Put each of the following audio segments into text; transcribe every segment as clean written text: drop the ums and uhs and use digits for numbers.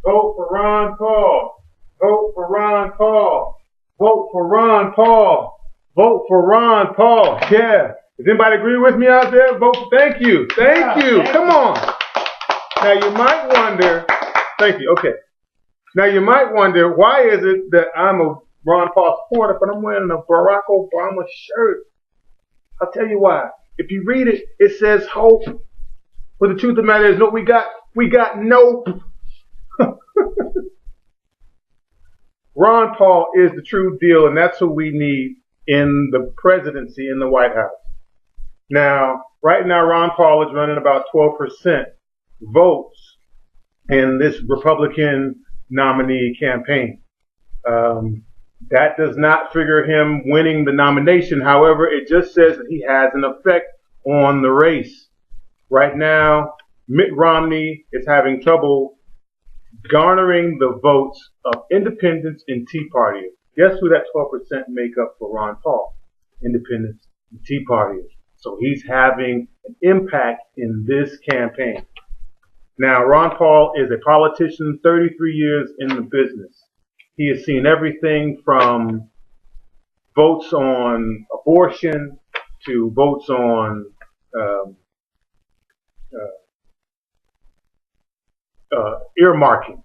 Vote for Ron Paul. Vote for Ron Paul. Vote for Ron Paul. Vote for Ron Paul. Yeah. Does anybody agree with me out there? Vote. Thank you. Thank you. Come on. Now you might wonder. Thank you. Okay. Now you might wonder, why is it that I'm a Ron Paul supporter, but I'm wearing a Barack Obama shirt? I'll tell you why. If you read it, it says hope. But the truth of the matter is, no, we got nope. Ron Paul is the true deal, and that's who we need in the presidency in the White House. Now, right now, Ron Paul is running about 12% votes in this Republican nominee campaign. That does not figure him winning the nomination. However, it just says that he has an effect on the race. Right now, Mitt Romney is having trouble garnering the votes of independents and Tea Partiers. Guess who that 12% make up for Ron Paul? Independents and Tea Partiers. So he's having an impact in this campaign. Now, Ron Paul is a politician, 33 years in the business. He has seen everything from votes on abortion to votes on earmarking.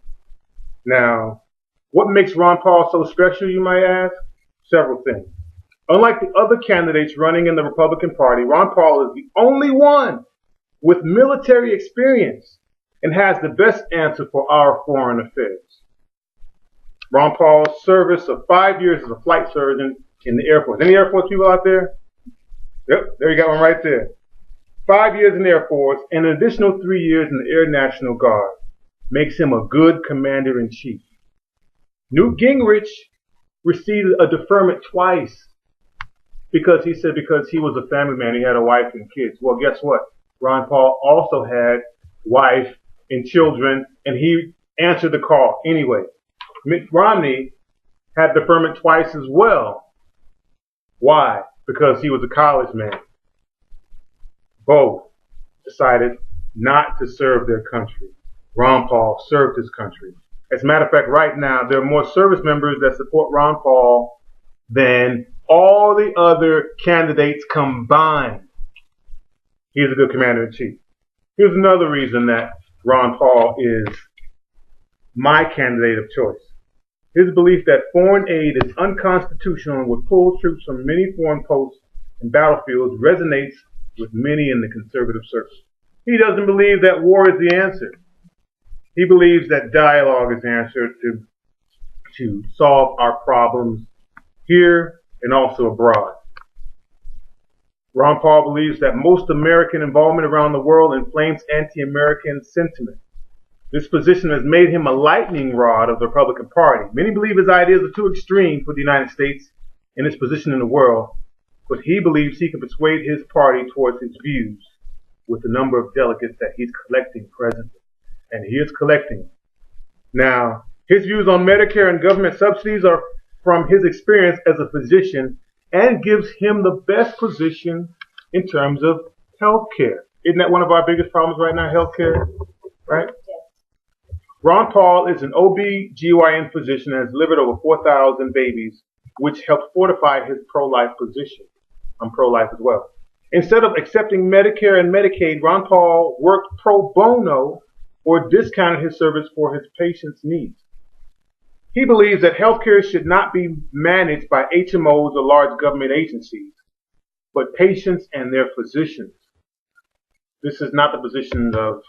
Now, what makes Ron Paul so special, you might ask? Several things. Unlike the other candidates running in the Republican Party, Ron Paul is the only one with military experience and has the best answer for our foreign affairs. Ron Paul's service of 5 years as a flight surgeon in the Air Force. Any Air Force people out there? Yep, there you got one right there. 5 years in the Air Force and an additional 3 years in the Air National Guard makes him a good commander-in-chief. Newt Gingrich received a deferment twice because he was a family man, he had a wife and kids. Well, guess what? Ron Paul also had wife and children, and he answered the call anyway. Mitt Romney had deferment twice as well. Why? Because he was a college man. Both decided not to serve their country. Ron Paul served his country. As a matter of fact, right now, there are more service members that support Ron Paul than all the other candidates combined. He's a good commander-in-chief. Here's another reason that Ron Paul is my candidate of choice. His belief that foreign aid is unconstitutional and would pull troops from many foreign posts and battlefields resonates with many in the conservative circle. He doesn't believe that war is the answer. He believes that dialogue is the answer to solve our problems here and also abroad. Ron Paul believes that most American involvement around the world inflames anti-American sentiment. This position has made him a lightning rod of the Republican Party. Many believe his ideas are too extreme for the United States and its position in the world, but he believes he can persuade his party towards his views with the number of delegates that he's collecting presently. And he is collecting. Now, his views on Medicare and government subsidies are from his experience as a physician and gives him the best position in terms of health care. Isn't that one of our biggest problems right now, health care? Right? Ron Paul is an OB/GYN physician and has delivered over 4,000 babies, which helped fortify his pro-life position. I'm pro-life as well. Instead of accepting Medicare and Medicaid, Ron Paul worked pro bono or discounted his service for his patients' needs. He believes that healthcare should not be managed by HMOs or large government agencies, but patients and their physicians. This is not the position of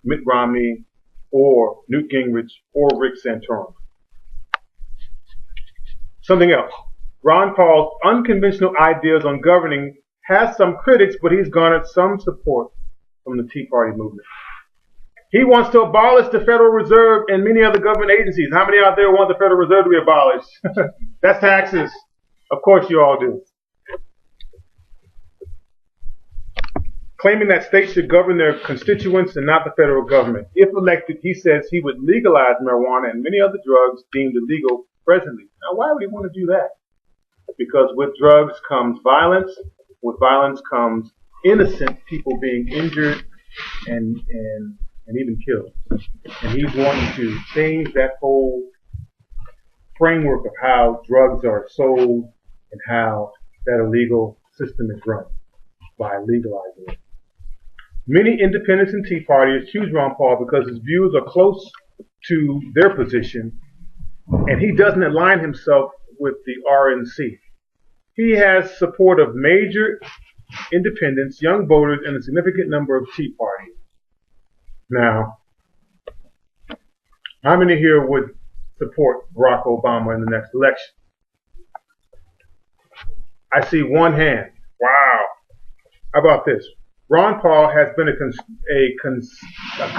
Mitt Romney or Newt Gingrich or Rick Santorum. Something else. Ron Paul's unconventional ideas on governing has some critics, but he's garnered some support from the Tea Party movement. He wants to abolish the Federal Reserve and many other government agencies. How many out there want the Federal Reserve to be abolished? That's taxes. Of course you all do. Claiming that states should govern their constituents and not the federal government. If elected, he says he would legalize marijuana and many other drugs deemed illegal presently. Now, why would he want to do that? Because with drugs comes violence. With violence comes innocent people being injured and and even killed. And he's wanting to change that whole framework of how drugs are sold and how that illegal system is run by legalizing it. Many independents and Tea Partiers choose Ron Paul because his views are close to their position, and he doesn't align himself with the RNC. He has support of major independents, young voters, and a significant number of Tea Partiers. Now, how many here would support Barack Obama in the next election? I see one hand. Wow. How about this? Ron Paul has been a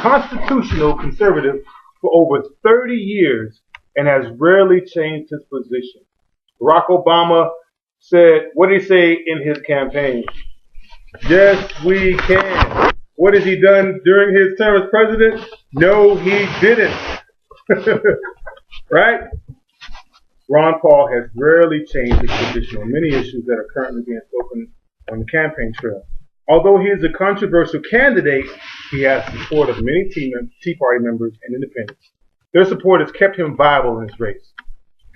constitutional conservative for over 30 years and has rarely changed his position. Barack Obama said, what did he say in his campaign? Yes, we can. What has he done during his term as president? No, he didn't. Right? Ron Paul has rarely changed his position on many issues that are currently being spoken on the campaign trail. Although he is a controversial candidate, he has the support of many Tea Party members and independents. Their support has kept him viable in his race.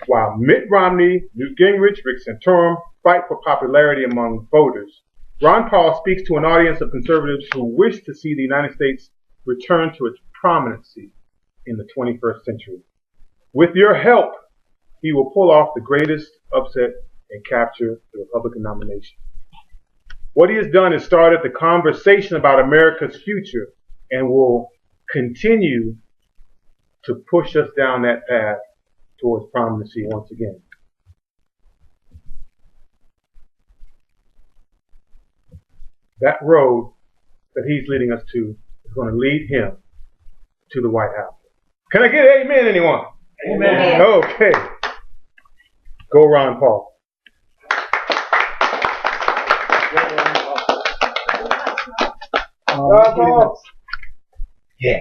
While Mitt Romney, Newt Gingrich, Rick Santorum fight for popularity among voters, Ron Paul speaks to an audience of conservatives who wish to see the United States return to its prominency in the 21st century. With your help, he will pull off the greatest upset and capture the Republican nomination. What he has done is started the conversation about America's future and will continue to push us down that path towards prominency once again. That road that he's leading us to is going to lead him to the White House. Can I get an amen, anyone? Amen. Okay. Go Ron Paul. Ron Paul. Yeah.